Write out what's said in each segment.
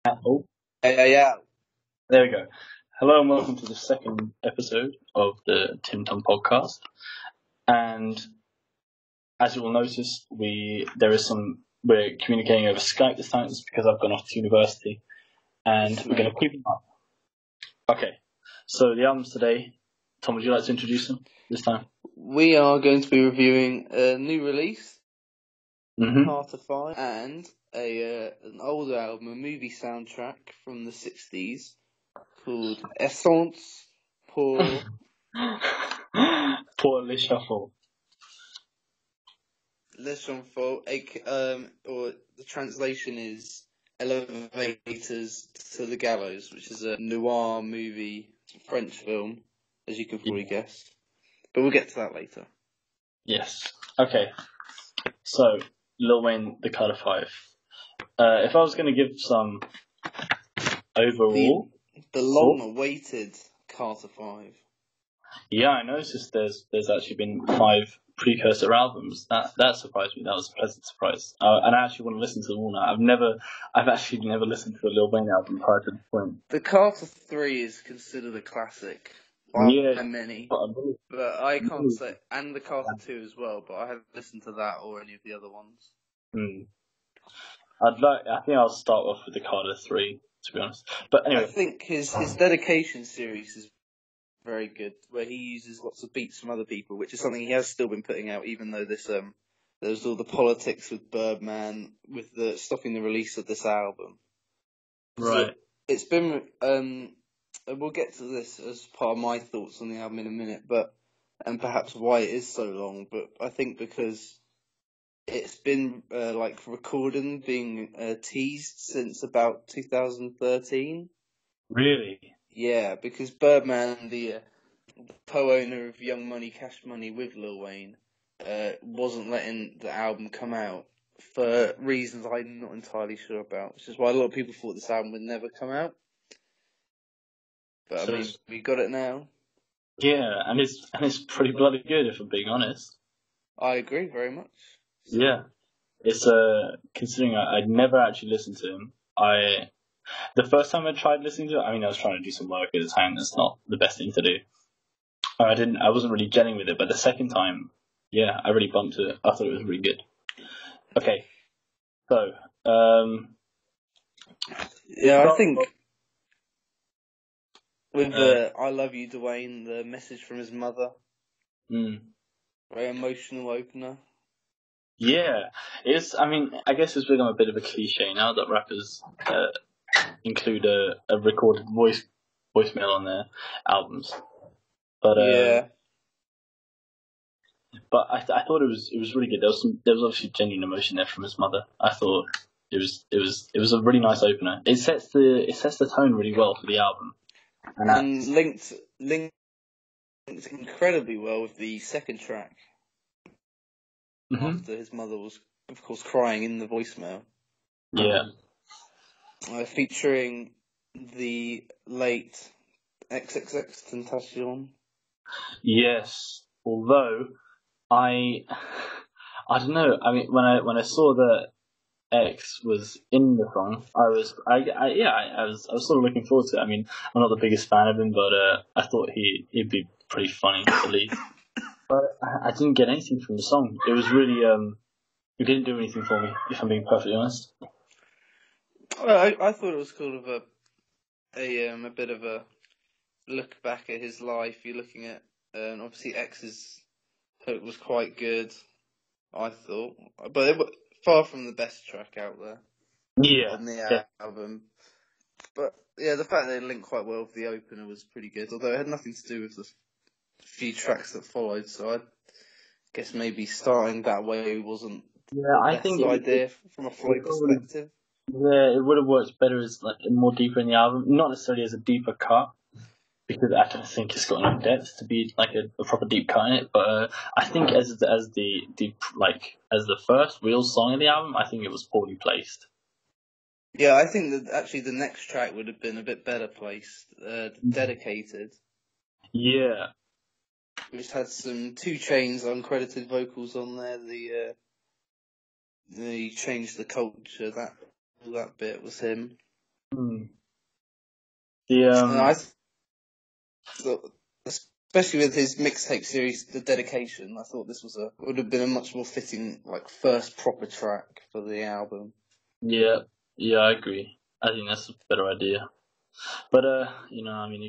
Oh, Yeah. there we go. Hello and welcome to the second episode of the TimTom Podcast. And as you will notice, we're communicating over Skype this time. It's because I've gone off to university, and we're going to keep them up. Okay, so the albums today. Tom, would you like to introduce them this time? We are going to be reviewing a new release, Carter V, and an older album, a movie soundtrack from the 60s called Essence pour Le Shuffle. Le Chanfort, or the translation is Elevators to the Gallows, which is a noir movie, French film, as you can probably guess. But we'll get to that later. Yes. Okay. So, Lil Wayne, the Carter V. If I was going to give some overall... The long-awaited Carter V. Yeah, I noticed there's actually been 5 precursor albums. That surprised me. That was a pleasant surprise. And I actually want to listen to them all now. I've actually never listened to a Lil Wayne album prior to this point. The Carter III is considered a classic by many, but I can't say, and the Carter II as well, but I haven't listened to that or any of the other ones. I think I'll start off with the Carter III, to be honest. But anyway, I think his dedication series is very good, where he uses lots of beats from other people, which is something he has still been putting out, even though there's all the politics with Birdman, with the stopping the release of this album. Right. So it's been, we'll get to this as part of my thoughts on the album in a minute, and perhaps why it is so long, but I think because it's been recording, being teased since about 2013. Really? Yeah, because Birdman, the co-owner of Young Money, Cash Money with Lil Wayne, wasn't letting the album come out for reasons I'm not entirely sure about, which is why a lot of people thought this album would never come out. But we got it now. Yeah, and it's pretty bloody good, if I'm being honest. I agree very much. So. Yeah, it's considering I'd never actually listened to him. The first time I tried listening to it, I was trying to do some work at the time. That's not the best thing to do. I wasn't really gelling with it, but the second time, yeah, I really bumped it. I thought it was really good. Okay, so I think with the "I Love You, Dwayne," the message from his mother, very emotional opener. Yeah, I guess it's become a bit of a cliche now that rappers include a recorded voicemail on their albums. But but I thought it was really good. There was obviously genuine emotion there from his mother. I thought it was a really nice opener. It sets the tone really well for the album, and linked incredibly well with the second track. After his mother was, of course, crying in the voicemail. Yeah. Featuring the late XXXTentacion. Yes, although I don't know. When I saw that X was in the song, I was sort of looking forward to it. I'm not the biggest fan of him, but I thought he'd be pretty funny at least. But I didn't get anything from the song. It was really it didn't do anything for me, if I'm being perfectly honest. Well, I thought it was kind of a bit of a look back at his life. You're looking at, obviously X's hook was quite good, I thought, but it was far from the best track out there. Yeah. On the album. But yeah, the fact that it linked quite well with the opener was pretty good, although it had nothing to do with the few tracks that followed, so I guess maybe starting that way wasn't the best idea from a flow perspective. Yeah, it would have worked better as more deeper in the album, not necessarily as a deeper cut, because I don't think it's got enough depth to be like a proper deep cut in it. But I think as the first real song of the album, I think it was poorly placed. Yeah, I think that actually the next track would have been a bit better placed, Dedicated. Yeah. Which had some 2 Chainz uncredited vocals on there. The Change the Culture, that bit was him. Hmm. And I thought, especially with his mixtape series, The Dedication, I thought this would have been a much more fitting first proper track for the album. Yeah, I agree. I think that's a better idea. But I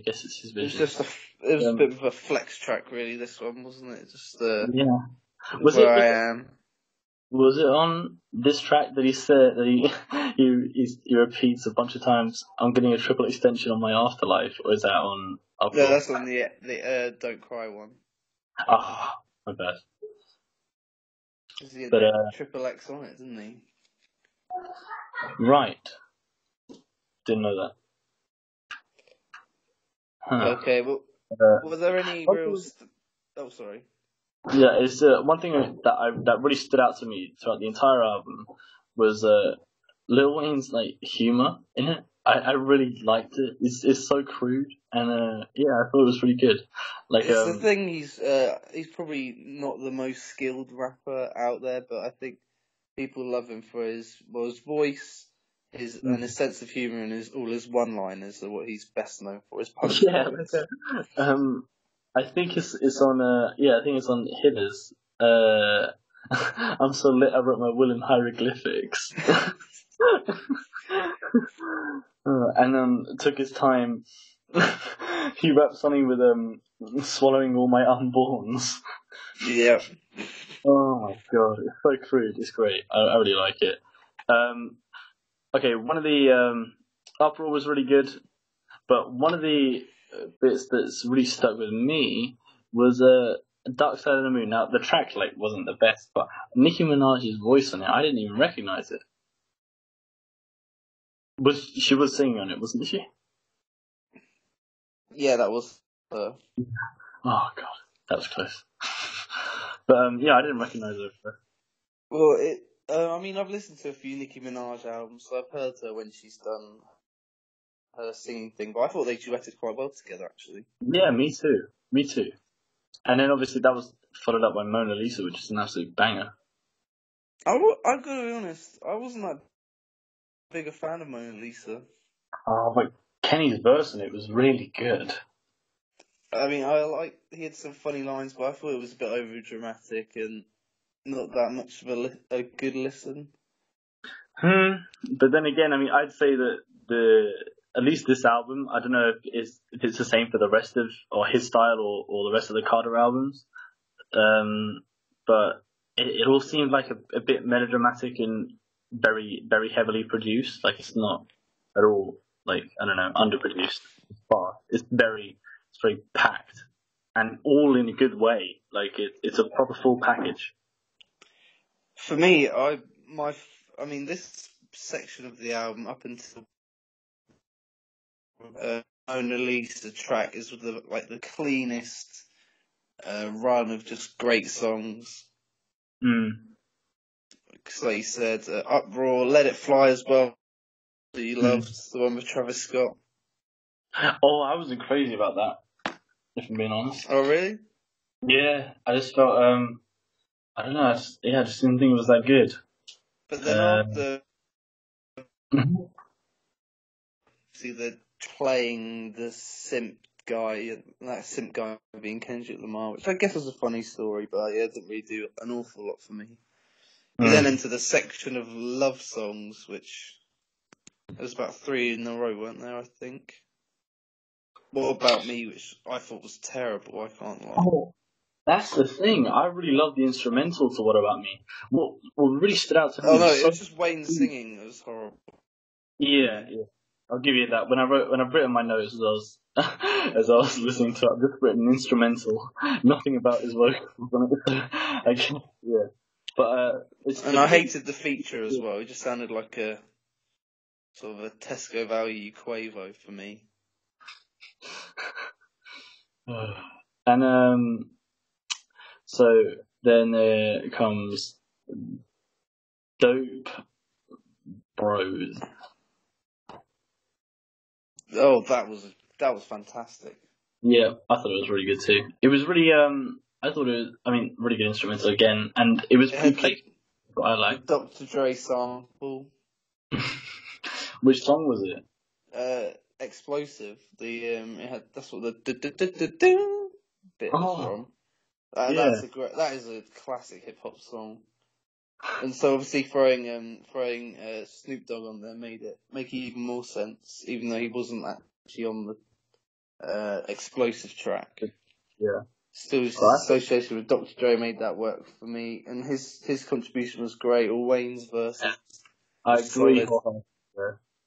guess it's his vision. It was a bit of a flex track, really. This one, wasn't it? Just yeah. I am. Was it on this track that he said that he repeats a bunch of times? I'm getting a triple extension on my afterlife, or is that on? No, that's on the Don't Cry one. Ah, my bad. He had triple X on it, didn't he? Right. Didn't know that. Huh. Okay, well, were there any real... Oh, sorry. Yeah, it's one thing that really stood out to me throughout the entire album was Lil Wayne's humor in it. I really liked it. It's so crude, and I thought it was pretty good. It's the thing. He's probably not the most skilled rapper out there, but I think people love him for his voice, and his sense of humor, and all his one-liners are what he's best known for. His punchlines. Yeah, I think it's on. I think it's on Hitters. I'm so lit. I wrote my will in hieroglyphics. And took his time. He rapped something with swallowing all my unborns. Yeah. Oh my god, it's so crude. It's great. I really like it. Okay, one of the Uproar was really good, but one of the bits that's really stuck with me was Dark Side of the Moon. Now the track wasn't the best, but Nicki Minaj's voice on it, I didn't even recognize it. She was singing on it, wasn't she? Yeah, that was her. Oh god, that was close. But I didn't recognize her. Well, I've listened to a few Nicki Minaj albums, so I've heard her when she's done her singing thing, but I thought they duetted quite well together, actually. Yeah, me too. And then obviously that was followed up by Mona Lisa, which is an absolute banger. I've got to be honest, I wasn't that big a fan of Mona Lisa. Oh, but Kenny's verse in it was really good. I mean, he had some funny lines, but I thought it was a bit over dramatic and not that much of a good listen. But then again, I mean, I'd say that at least this album, I don't know if it's the same for the rest of, or his style or the rest of the Carter albums. But it all seemed like a bit melodramatic and very, very heavily produced. It's not at all, underproduced. It's very packed and all in a good way. It's a proper full package. For me, this section of the album up until Mona Lisa track is the cleanest run of just great songs. Because like you said, Uproar, Let It Fly as well. That you loved, the one with Travis Scott. Oh, I wasn't crazy about that, if I'm being honest. Oh, really? Yeah, I just felt, I don't know, I just didn't think it was that good. But then after... See, they're playing the simp guy, that simp guy being Kendrick Lamar, which I guess was a funny story, but it didn't really do an awful lot for me. We then enter the section of love songs, which there was about 3 in a row, weren't there, I think? What About Me, which I thought was terrible, I can't lie. Oh, that's the thing. I really love the instrumental to What About Me. What really stood out to me... Oh, no, it was just Wayne singing. It was horrible. Yeah. I'll give you that. When I've written my notes as I was listening to it, I've just written instrumental. Nothing about his vocals on it. Yeah. But I hated the feature as well. It just sounded like a sort of a Tesco value Quavo for me. And so then there comes Dope Bros. Oh, that was fantastic. Yeah, I thought it was really good too. It was really I thought it was, really good instrumental again, and it was pre-played. What I liked. Dr. Dre sample. Which song was it? Explosive. That's what the do bit was from. yeah. That is a classic hip hop song. And so obviously throwing Snoop Dogg on there make even more sense, even though he wasn't actually on the explosive track. Yeah. Still, his association with Dr. Dre made that work for me, and his contribution was great. Or Wayne's verses. I agree.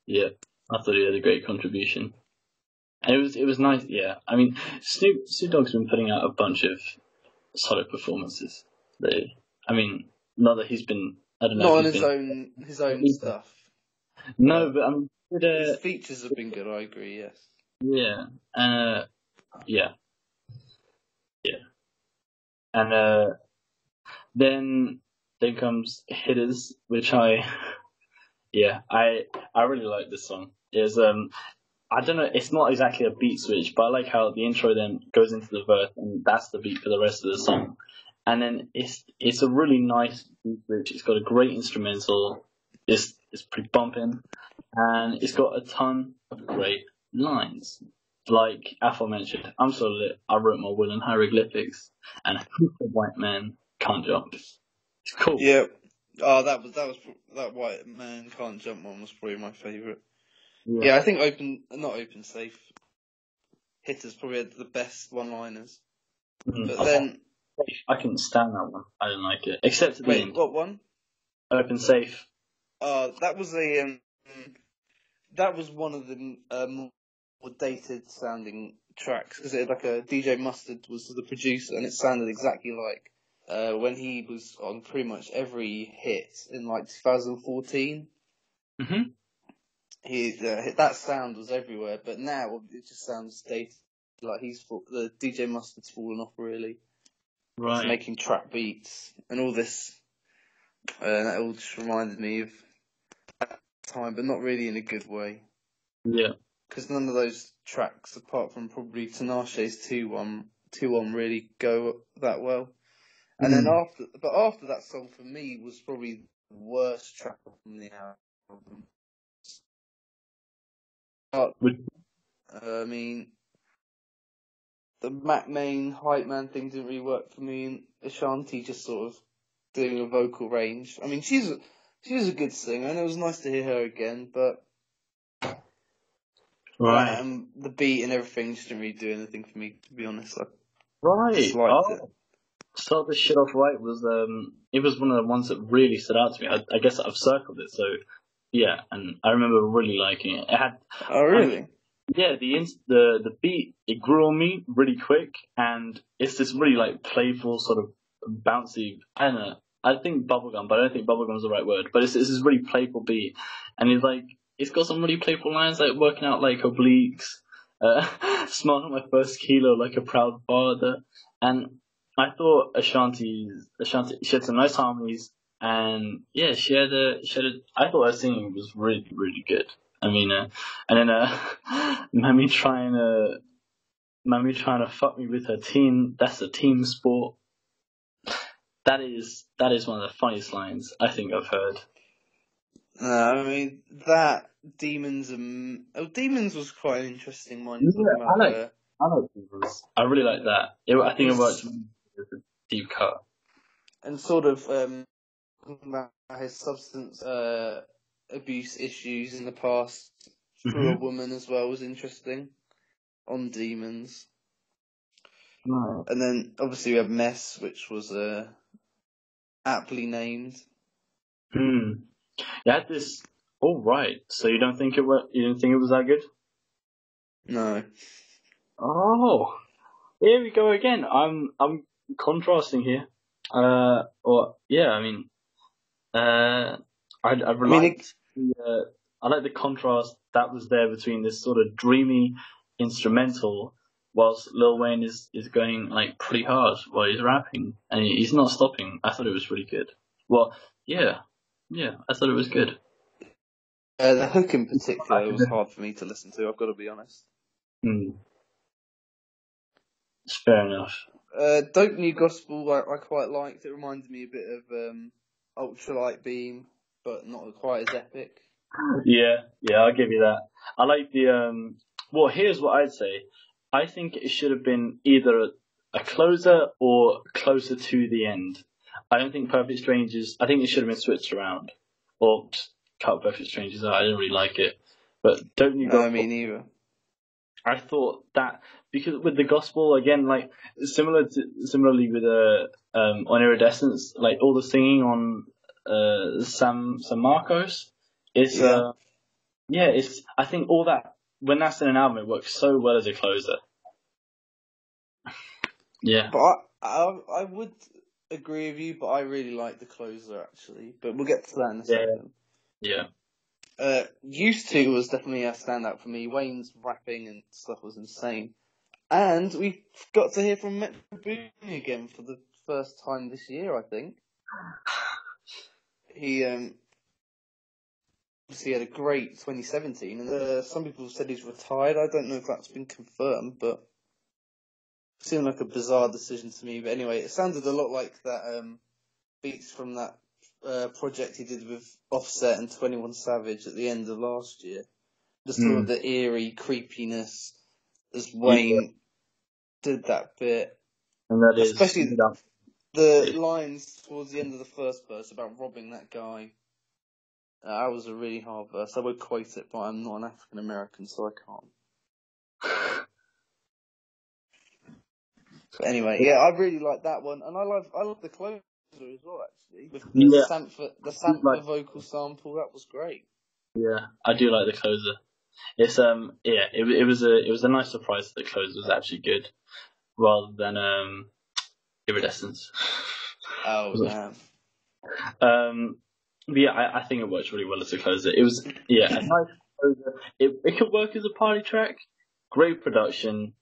Yeah, I thought he had a great contribution, and it was nice. Yeah, I mean, Snoop Dogg's been putting out a bunch of solid performances. I mean, not that he's been. I don't know. Not on his own stuff. No, but I mean, his features have been good. I agree. Yes. Yeah. Yeah. And then comes Hitters, which I really like this song. Is I don't know, it's not exactly a beat switch, but I like how the intro then goes into the verse and that's the beat for the rest of the song. And then it's a really nice beat switch. It's got a great instrumental. It's pretty bumping, and it's got a ton of great lines. Like aforementioned, I'm so lit, I wrote my will in hieroglyphics, and a white man can't jump. It's cool. Yeah. Oh, that white man can't jump one was probably my favourite. Yeah, I think Open Safe. Hitters probably had the best one-liners. But then I couldn't stand that one. I didn't like it, except at the end. What one? Open Safe. That was one of the more dated sounding tracks because it had like a DJ Mustard was the producer and it sounded exactly like when he was on pretty much every hit in like 2014. That sound was everywhere, but now it just sounds dated. Like the DJ Mustard's fallen off really. Right. He's making trap beats and all this. That all just reminded me of that time, but not really in a good way. Yeah. Because none of those tracks, apart from probably Tinashe's 2-1, really go that well. And then after that song for me was probably the worst track from the album. I mean, the Mac Main hype man thing didn't really work for me, and Ashanti just sort of doing a vocal range. I mean, she was a good singer, and it was nice to hear her again, but the beat and everything just didn't really do anything for me, to be honest. It. Start this shit off right was it was one of the ones that really stood out to me. I guess I've circled it, so yeah, and I remember really liking it. It had really? The beat, it grew on me really quick, and it's this really like playful sort of bouncy. I don't know. I think bubblegum, but I don't think bubblegum's the right word. But it's this really playful beat, and it's got some really playful lines like working out like obliques, smarting my first kilo like a proud father, and I thought Ashanti she had some nice harmonies, and yeah, I thought her singing was really really good. I mean, and then Mammy trying to fuck me with her team. That's a team sport. That is one of the funniest lines I think I've heard. No, I mean that Demons was quite an interesting one. Yeah, I like Demons. I really like that. I think it worked with a deep cut. And sort of his substance abuse issues in the past through a woman as well was interesting on Demons. Right. And then obviously we have Mess, which was aptly named. You had this. Oh right. So you didn't think it was that good? No. Oh, here we go again. I'm contrasting here. I like the contrast that was there between this sort of dreamy instrumental, whilst Lil Wayne is going like pretty hard while he's rapping, and he's not stopping. I thought it was really good. Well, yeah, I thought it was good. The hook in particular was hard for me to listen to. I've got to be honest. It's fair enough. Dope New Gospel, I quite liked. It reminded me a bit of Ultralight Beam, but not quite as epic. Yeah, I'll give you that. I like the well, here's what I'd say. I think it should have been either a closer or closer to the end. I don't think Perfect Strangers. I think it should have been switched around, or just cut Perfect Strangers out. I didn't really like it, but Don't You No, me Gospel. neither. I thought that because with the Gospel again, like similarly with on Iridescence, like all the singing on San Marcos is Yeah. yeah, it's. I think all that when that's in an album, it works so well as a closer. Yeah, But I would agree with you, but I really like the closer actually. But we'll get to that in a second. yeah. Used to was definitely a standout for me. Wayne's rapping and stuff was insane. And we got to hear from Metro Boomin again for the first time this year, I think. He obviously had a great 2017, and some people said he's retired. I don't know if that's been confirmed, but it seemed like a bizarre decision to me. But anyway, it sounded a lot like that beats from that project he did with Offset and 21 Savage at the end of last year. Just sort of the eerie creepiness as Wayne did that bit. And that is especially the lines towards the end of the first verse about robbing that guy. That was a really hard verse. I would quote it, but I'm not an African American, so I can't. But anyway, yeah, I really like that one, and I love the closer as well. Actually, with the Sampler vocal sample, that was great. Yeah, I do like the closer. It's it was a nice surprise that the closer was actually good, rather than Iridescence. Oh man. Yeah, I think it works really well as a closer. It was a nice closer. It could work as a party track. Great production,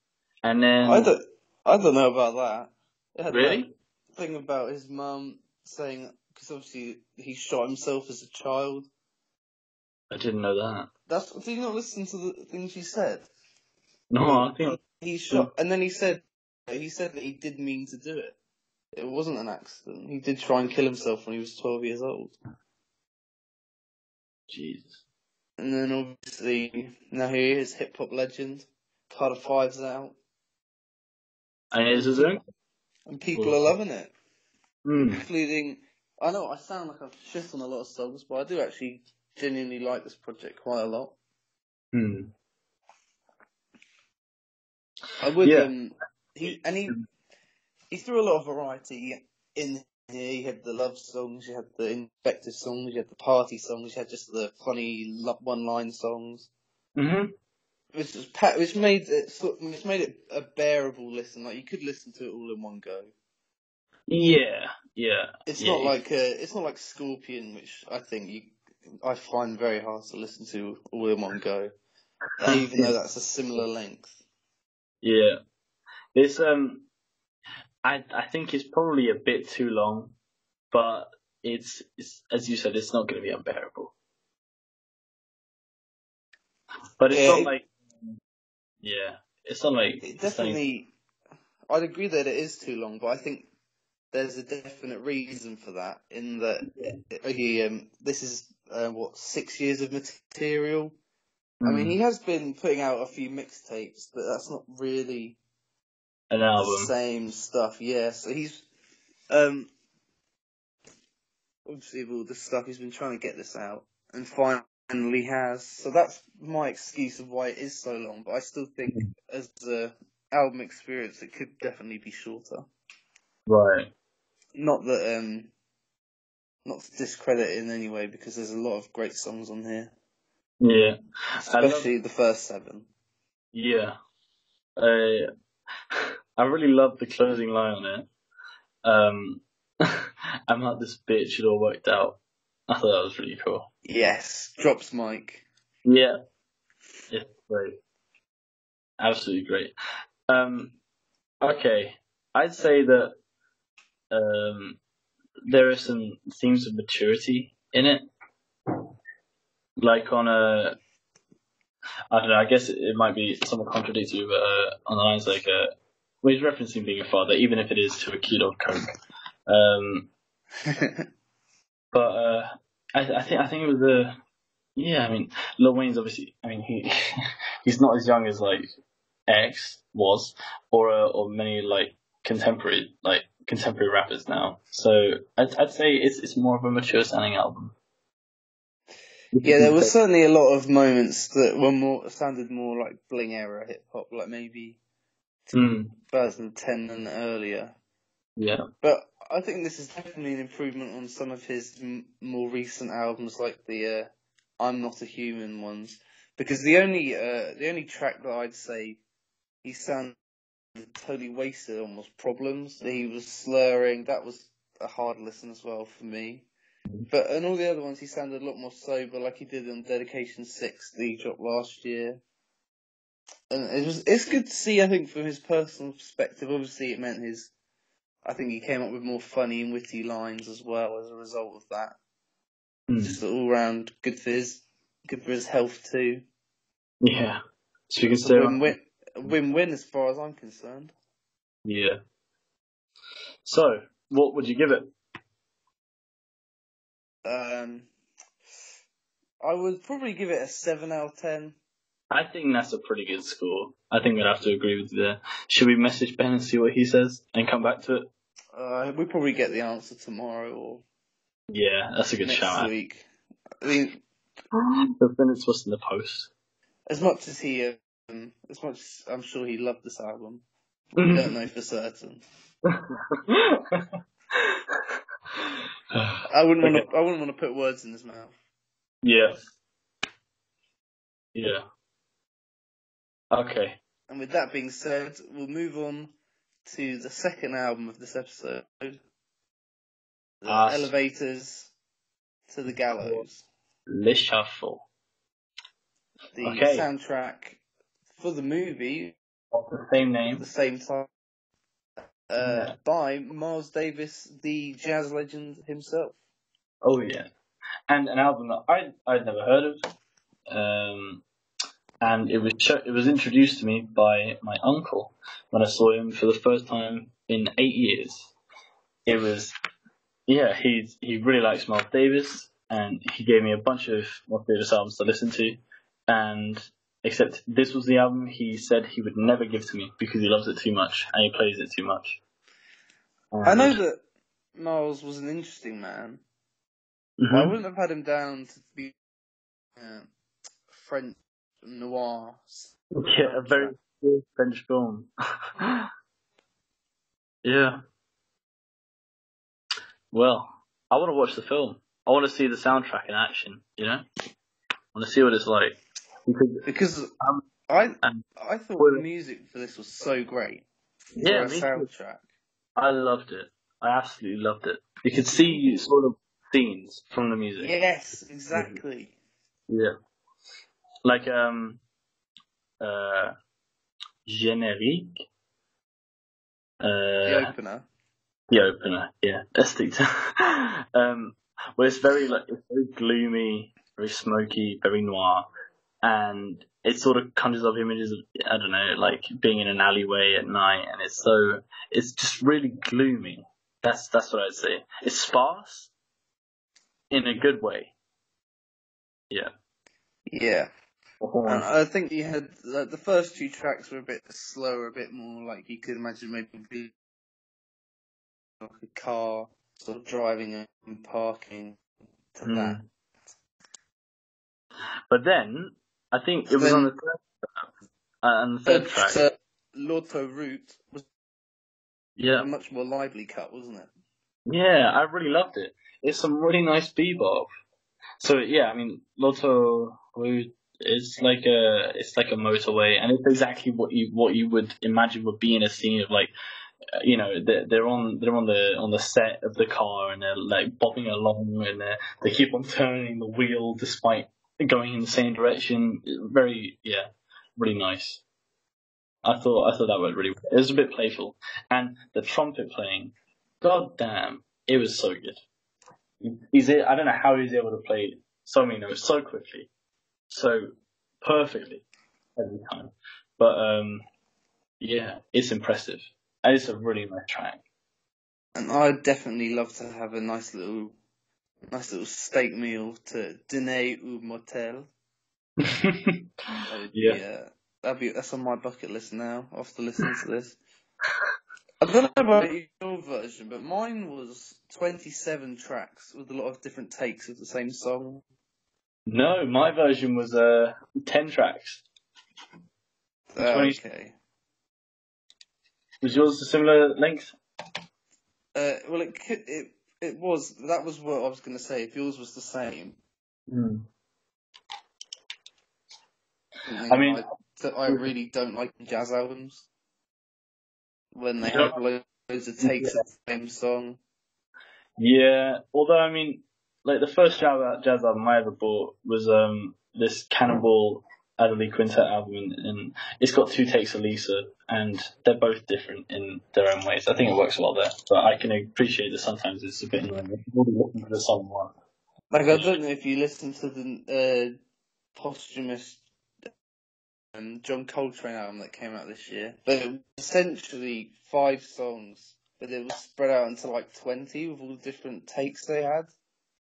and then I don't know about that. It had really that thing about his mum saying, because obviously he shot himself as a child. I didn't know that. Did you not listen to the things she said? No, I think he shot, and then he said that he did mean to do it. It wasn't an accident. He did try and kill himself when he was 12 years old. Jesus. And then obviously now he is hip hop legend. Carter V's out. And it is his own. And people are loving it. Including, I know I sound like I've shit on a lot of songs, but I do actually genuinely like this project quite a lot. I would, he threw a lot of variety in here. You had the love songs, you had the invective songs, you had the party songs, you had just the funny one-line songs. Which made it a bearable listen. Like you could listen to it all in one go. Yeah. It's not like Scorpion, which I find very hard to listen to all in one go, even though that's a similar length. Yeah, it's I think it's probably a bit too long, but it's as you said, it's not going to be unbearable. But it's not like it's not like it definitely. I'd agree that it is too long, but I think there's a definite reason for that. In that this is 6 years of material. I mean, he has been putting out a few mixtapes, but that's not really an album. The same stuff. Yeah, so he's obviously with all this stuff, he's been trying to get this out, and finally has. So that's my excuse of why it is so long. But I still think, as the album experience, it could definitely be shorter. Right. Not that not to discredit it in any way, because there's a lot of great songs on here. Yeah. Especially the first 7. Yeah. I really love the closing line on it. I'm not this bitch, it all worked out. I thought that was really cool. Yes. Drops mic. Yeah. It's great. Absolutely great. Okay. I'd say that there are some themes of maturity in it. Like on I don't know, I guess it might be somewhat contradictory, but on the lines like, well, he's referencing being a father, even if it is to a kilo of coke. But I think it was Yeah, I mean, Lil Wayne's obviously. I mean, he's not as young as like X was, or many contemporary contemporary rappers now. So I'd say it's more of a mature sounding album. Yeah, there was certainly a lot of moments that were sounded more like Bling era hip hop, like maybe 2010 and earlier. Yeah. But I think this is definitely an improvement on some of his more recent albums, like the "I'm Not a Human" ones. Because the only track that I'd say he sounded totally wasted on was "Problems." He was slurring. That was a hard listen as well for me. But in all the other ones, he sounded a lot more sober, like he did on Dedication 6 that he dropped last year. And it's good to see, I think, from his personal perspective. Obviously, it meant I think he came up with more funny and witty lines as well as a result of that. Just all round good for his health too. Yeah. So you can It's a win-win as far as I'm concerned. Yeah. So, what would you give it? I would probably give it a 7 out of 10. I think that's a pretty good score. I think we'd have to agree with you there. Should we message Ben and see what he says and come back to it? We'll probably get the answer tomorrow or yeah, that's a good next shout. week. I mean, then it's what's in the post. As much as I'm sure he loved this album, we don't know for certain. I wouldn't want to put words in his mouth. Yeah. Yeah. Okay. And with that being said, we'll move on to the second album of this episode, The Elevators to the Gallows. Le Shuffle. The soundtrack for the movie of the same name, the same time, by Miles Davis, the jazz legend himself. Oh yeah, and an album that I'd never heard of, and it was introduced to me by my uncle when I saw him for the first time in 8 years. It was he really likes Miles Davis, and he gave me a bunch of Miles Davis albums to listen to, and except this was the album he said he would never give to me because he loves it too much and he plays it too much. I know that Miles was an interesting man. Mm-hmm. I wouldn't have had him down to be French noir. Yeah, a very good French film. Yeah. Well, I want to watch the film. I want to see the soundtrack in action, you know? I want to see what it's like. Because I thought the music for this was so great. Yeah, for a soundtrack. I loved it. I absolutely loved it. You could see sort of scenes from the music. Yes, exactly. Yeah. Like générique. The opener. The opener, yeah. Well, it's very gloomy, very smoky, very noir, and it sort of conjures up images of, I don't know, like being in an alleyway at night, and it's just really gloomy. That's what I'd say. It's sparse in a good way. Yeah. Yeah. And I think you had the first two tracks were a bit slower, a bit more like you could imagine maybe like a car sort of driving and parking to that. But then I think it was on the third track. L'autoroute was a much more lively cut, wasn't it? Yeah, I really loved it. It's some really nice bebop. So yeah, I mean, l'autoroute is like a motorway, and it's exactly what you would imagine would be in a scene of like, you know, they're on the set of the car and they're like bobbing along and they keep on turning the wheel despite going in the same direction. Very really nice. I thought that went really well. It was a bit playful, and the trumpet playing, god damn, it was so good. I don't know how he's able to play so many notes so quickly, so perfectly every time. But yeah, it's impressive. And it's a really nice track. And I'd definitely love to have a nice little Nice little steak meal to dîner ou motel. Yeah. That's on my bucket list now. After listening to this, I don't know about your version, but mine was 27 tracks with a lot of different takes of the same song. No, my version was 10 tracks. 20... Okay. Was yours a similar length? Well, it was. That was what I was going to say. If yours was the same. I mean, I really don't like jazz albums when they have loads of takes of the same song. Yeah, although I mean, like the first jazz album I ever bought was this Cannibal Adderley Quintet album, and it's got 2 takes of Lisa, and they're both different in their own ways. I think it works well there, but I can appreciate that sometimes it's a bit annoying. If you've already listened to the song once. Like, I don't know if you listen to the posthumous John Coltrane album that came out this year, but it was essentially 5 songs, but it was spread out into like 20 with all the different takes they had,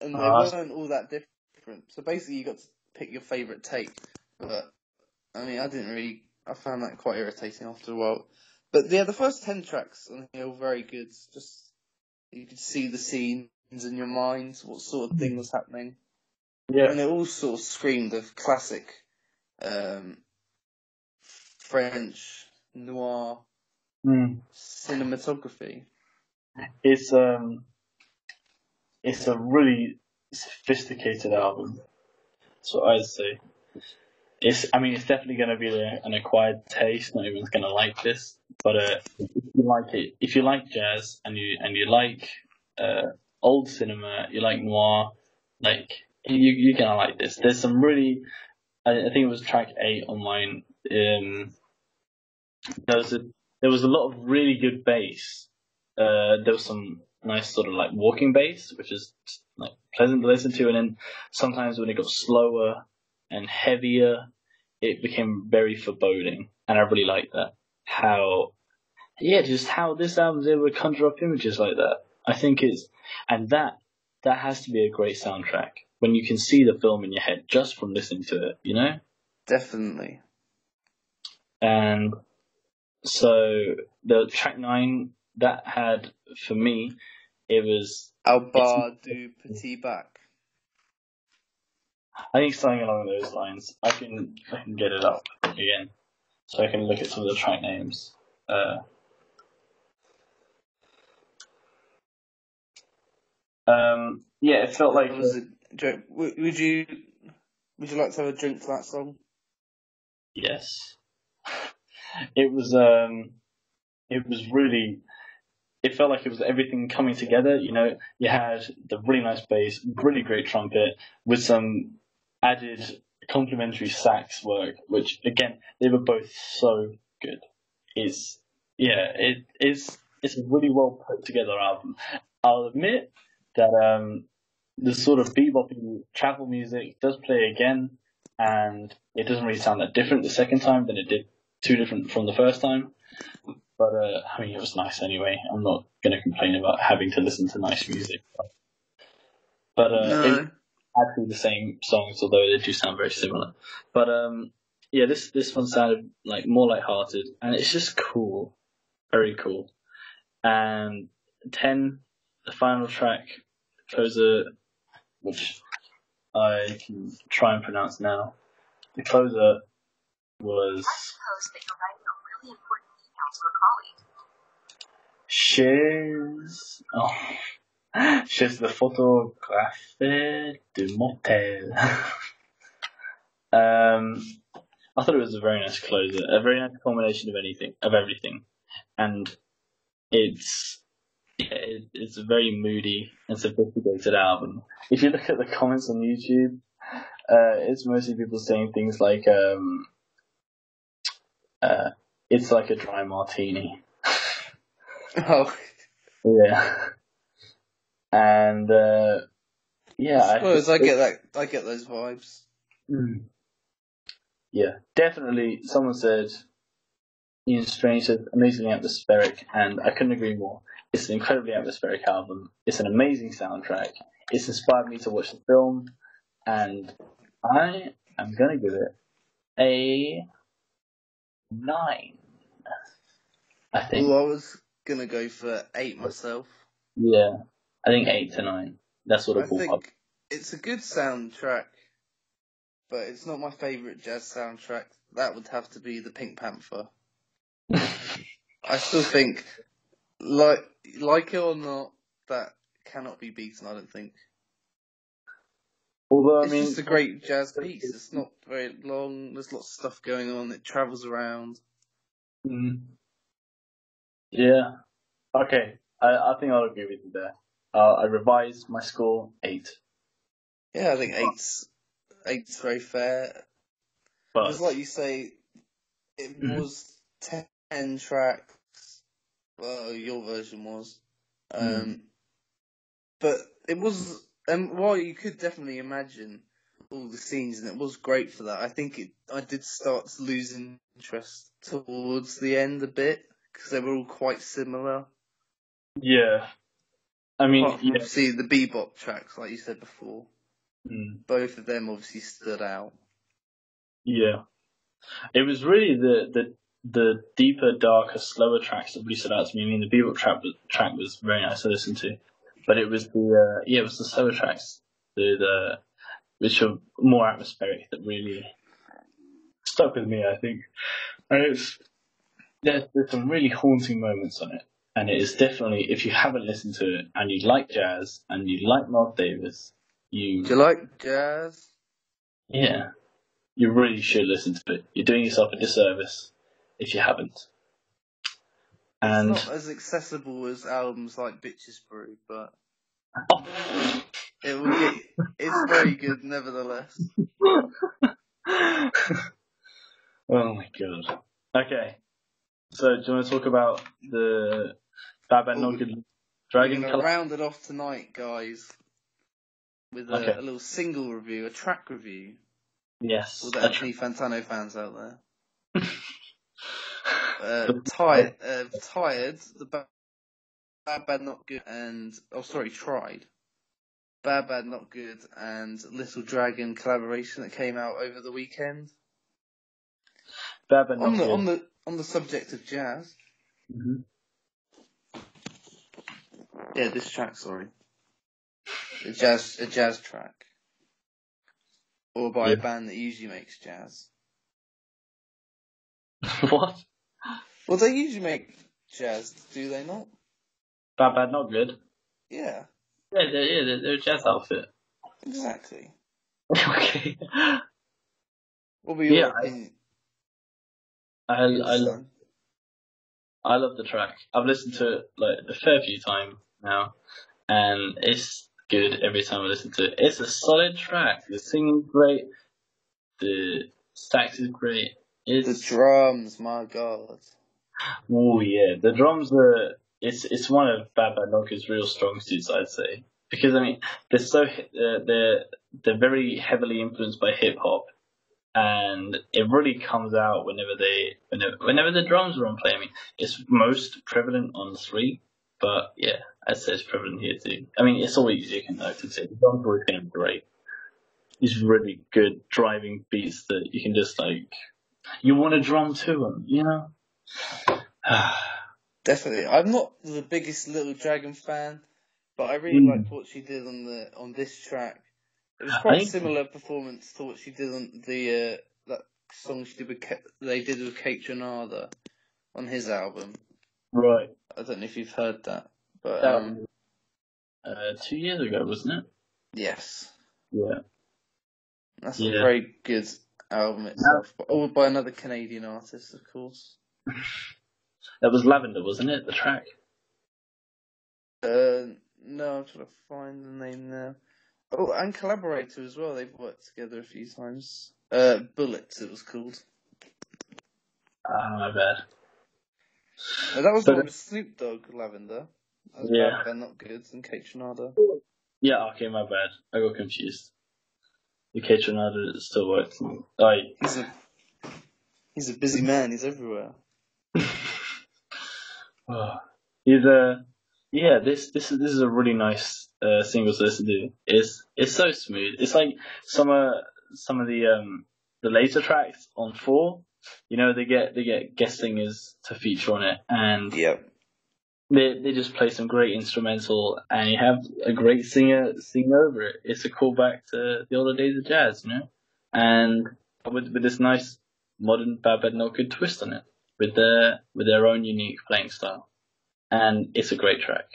and they weren't all that different. So basically, you got to pick your favourite take. But I mean, I found that quite irritating after a while. But yeah, the first 10 tracks on here were very good. Just you could see the scenes in your mind, what sort of thing was happening. Yeah. And it all sort of screamed of classic French noir cinematography. It's a really sophisticated album. That's what I'd say. It's definitely going to be an acquired taste. Not everyone's going to like this, but if you like jazz and you like old cinema, you like noir, like you're going to like this. There's some really, I think it was track 8 on mine. There was a lot of really good bass. There was some nice sort of like walking bass, which is like pleasant to listen to, and then sometimes when it got slower and heavier, it became very foreboding, and I really like that. Just how this album's able to conjure up images like that. I think and that has to be a great soundtrack when you can see the film in your head just from listening to it, you know? Definitely. And so the track 9 that had, for me, it was Au bar du petit bac. I think something along those lines. I can get it up again, so I can look at some of the track names. It felt like. Was it, would you like to have a drink to that song? Yes. It was really. It felt like it was everything coming together. You know, you had the really nice bass, really great trumpet, with some added complementary sax work, which again they were both so good. It's a really well put together album. I'll admit that the sort of beboppy travel music does play again, and it doesn't really sound that different the second time than it did too different from the first time. But it was nice anyway. I'm not going to complain about having to listen to nice music. But No. actually the same songs, although they do sound very similar. But this one sounded like more lighthearted, and it's just cool, very cool. And 10, the final track, closer, which I can try and pronounce now. The closer was Chez the photographe du motel. I thought it was a very nice closer, a very nice combination of everything, and it's a very moody and sophisticated album. If you look at the comments on YouTube, it's mostly people saying things like, it's like a dry martini. Oh. Yeah. And, I suppose I get those vibes. Yeah, definitely. Someone said Ian Strange said amazingly atmospheric, and I couldn't agree more. It's an incredibly atmospheric album. It's an amazing soundtrack. it's inspired me to watch the film, and I am gonna give it a 9. I think. Well, I was gonna go for 8 myself. Yeah, I think 8 to 9. That's sort I of ballpark. think it's a good soundtrack, but it's not my favourite jazz soundtrack. That would have to be the Pink Panther. I still think, like it or not, that cannot be beaten. I don't think. Although It's just a great jazz piece. It's not very long. There's lots of stuff going on. It travels around. Yeah. Okay. I think I'll agree with you there. I revised my score 8. Yeah, I think eight's very fair. But Because, like you say, it was 10 tracks. Well, your version was. But it was, well, you could definitely imagine all the scenes, and it was great for that. I think I did start to lose interest towards the end a bit, because they were all quite similar. yeah. I mean, Apart from, obviously, the bebop tracks, like you said before. Both of them obviously stood out. Yeah. It was really the deeper, darker, slower tracks that really stood out to me. I mean, the bebop track was very nice to listen to, but it was it was the slower tracks, which are more atmospheric, that really stuck with me, I think. And there's some really haunting moments on it, and it is definitely, if you haven't listened to it and you like jazz and you like Miles Davis, Do you like jazz? Yeah. You really should listen to it. You're doing yourself a disservice if you haven't. And it's not as accessible as albums like Bitches Brew, but it's very good nevertheless. Oh my god. Okay. So do you want to talk about the Bad Bad Not Good Dragon We're going to round it off tonight, guys, with a little single review, a track review. Yes. All the Anthony Fantano fans out there. Tired, the Bad Bad Not Good and Tried. Bad Bad Not Good and Little Dragon collaboration that came out over the weekend. Bad Bad Not Good. On the subject of jazz. Mm-hmm. Yeah, this track, sorry. A jazz track. Or by a band that usually makes jazz. What? Well, they usually make jazz, do they not? Bad Bad Not Good? Yeah. Yeah, they're a jazz outfit. Exactly. Okay. What were your opinion? I love the track. I've listened to it like a fair few times now, and it's good every time I listen to it. It's a solid track. The singing's great. The sax is great. The drums, my god. Oh yeah, the drums are. It's one of Bad Bad Not Good's real strong suits, I'd say, because I mean they're very heavily influenced by hip hop. And it really comes out whenever the drums are on play. I mean, it's most prevalent on 3, but yeah, I'd say it's prevalent here too. I mean, it's always you can notice it. The drums always sound great. These really good driving beats that you can just you want to drum to them, you know? Definitely. I'm not the biggest Little Dragon fan, but I really liked what she did on this track. It was quite a similar performance to what she did on that song she did with Kate Janada on his album. Right. I don't know if you've heard that, but 2 years ago, wasn't it? Yes. Yeah. That's a very good album itself, all by another Canadian artist, of course. That was Lavender, wasn't it? The track. No, I'm trying to find the name now. Oh, and Collaborator as well. They've worked together a few times. Bullets, it was called. Ah, my bad. That was one with Snoop Dogg, Lavender. That was Bad Bad Not Good, and Kate Tronada. Yeah, okay, my bad. I got confused. The Kate Tronada still works. He's a busy man. He's everywhere. He's Yeah, this is a really nice single to listen to. It's so smooth. It's like some of the later tracks on 4. They get guest singers to feature on it, and Yep. they just play some great instrumental, and you have a great singer sing over it. It's a callback to the older days of jazz, and with this nice modern Bad Bad Not Good twist on it, with their own unique playing style, and it's a great track.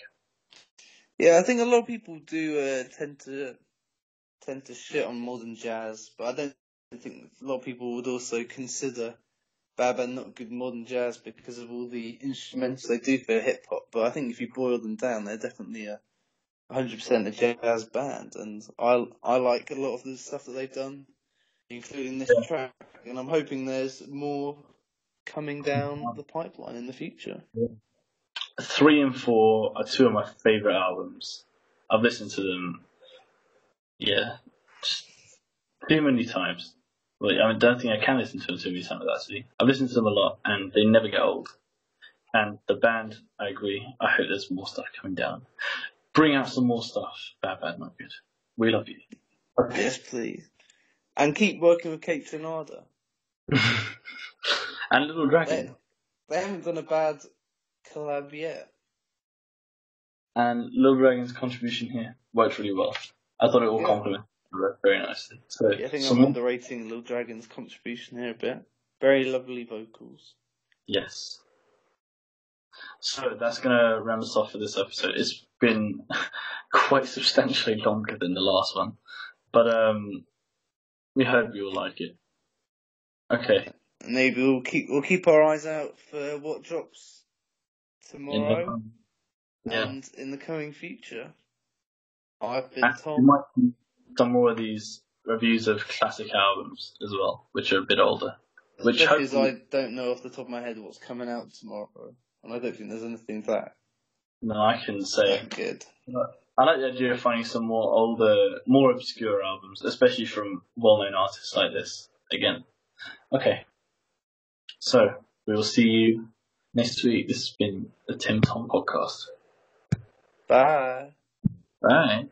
Yeah, I think a lot of people do tend to shit on modern jazz, but I don't think a lot of people would also consider Bad Bad Not Good modern jazz because of all the instruments they do for hip hop. But I think if you boil them down, they're definitely 100% a jazz band, and I like a lot of the stuff that they've done, including this track. And I'm hoping there's more coming down the pipeline in the future. 3 and 4 are 2 of my favorite albums. I've listened to them, just too many times. I don't think I can listen to them too many times, actually. I've listened to them a lot, and they never get old. And the band, I agree. I hope there's more stuff coming down. Bring out some more stuff. Bad, Bad, Not Good. We love you. Okay. Yes, please. And keep working with Kate Trinada. And Little Dragon. They haven't done a bad collab yet. And Little Dragon's contribution here worked really well. I thought it all complemented very nicely. So, I think I'm underrating Little Dragon's contribution here a bit. Very lovely vocals. Yes. So that's going to round us off for this episode. It's been quite substantially longer than the last one, but we hope you will like it. Okay. Maybe we'll keep our eyes out for what drops tomorrow and in the coming future. I've been Tom. We might do some more of these reviews of classic albums as well, which are a bit older. Because I don't know off the top of my head what's coming out tomorrow, and I don't think there's anything that. No, I can say. Good. I like the idea of finding some more older, more obscure albums, especially from well-known artists like this again. Okay. So, we will see you next week. This has been the TimTom Podcast. Bye. Bye.